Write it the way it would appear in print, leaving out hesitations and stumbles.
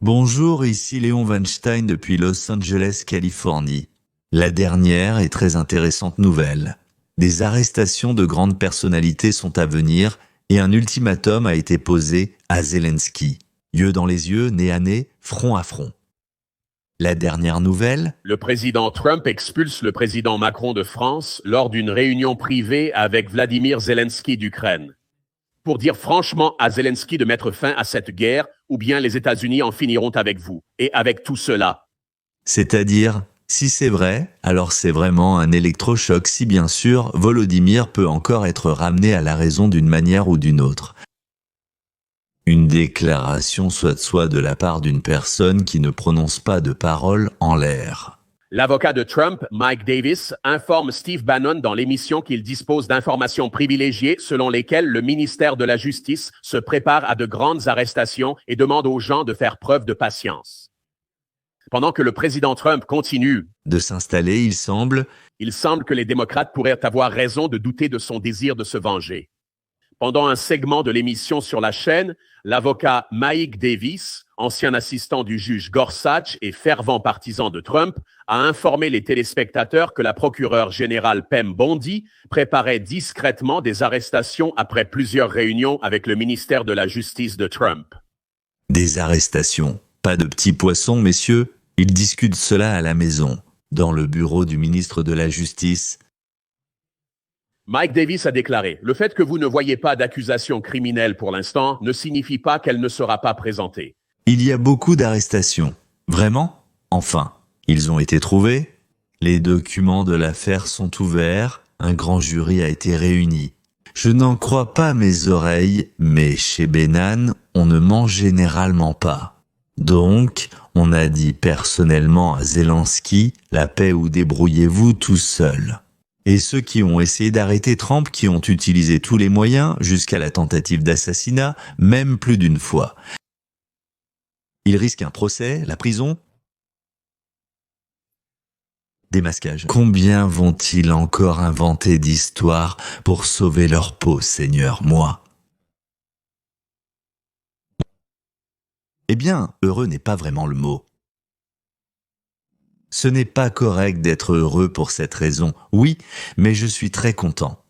Bonjour, ici Léon Weinstein depuis Los Angeles, Californie. La dernière et très intéressante nouvelle. Des arrestations de grandes personnalités sont à venir et un ultimatum a été posé à Zelensky. Yeux dans les yeux, nez à nez, front à front. La dernière nouvelle, Le président Trump expulse le président Macron de France lors d'une réunion privée avec Vladimir Zelensky d'Ukraine. Pour dire franchement à Zelensky de mettre fin à cette guerre, ou bien les États-Unis en finiront avec vous, et avec tout cela. c'est-à-dire, si c'est vrai, alors c'est vraiment un électrochoc si bien sûr Volodymyr peut encore être ramené à la raison d'une manière ou d'une autre. Une déclaration soit de la part d'une personne qui ne prononce pas de paroles en l'air. L'avocat de Trump, Mike Davis, informe Steve Bannon dans l'émission qu'il dispose d'informations privilégiées selon lesquelles le ministère de la Justice se prépare à de grandes arrestations et demande aux gens de faire preuve de patience. Pendant que le président Trump continue De s'installer, il semble que les démocrates pourraient avoir raison de douter de son désir de se venger. Pendant un segment de l'émission sur la chaîne, l'avocat Mike Davis, ancien assistant du juge Gorsuch et fervent partisan de Trump, a informé les téléspectateurs que la procureure générale Pam Bondi préparait discrètement des arrestations après plusieurs réunions avec le ministère de la Justice de Trump. des arrestations. Pas de petits poissons, messieurs. Ils discutent cela à la maison, dans le bureau du ministre de la Justice. Mike Davis a déclaré « Le fait que vous ne voyez pas d'accusation criminelle pour l'instant ne signifie pas qu'elle ne sera pas présentée. Il y a beaucoup d'arrestations. Vraiment? Enfin, ils ont été trouvés. Les documents de l'affaire sont ouverts. Un grand jury a été réuni. Je n'en crois pas mes oreilles, mais chez Bannon, on ne ment généralement pas. Donc, on a dit personnellement à Zelensky, la paix ou débrouillez-vous tout seul. Et ceux qui ont essayé d'arrêter Trump, qui ont utilisé tous les moyens, jusqu'à la tentative d'assassinat, même plus d'une fois. Ils risquent un procès, la prison. Démasquage. Combien vont-ils encore inventer d'histoires pour sauver leur peau, Seigneur, moi? Eh bien, heureux n'est pas vraiment le mot. Ce n'est pas correct d'être heureux pour cette raison, oui, mais je suis très content.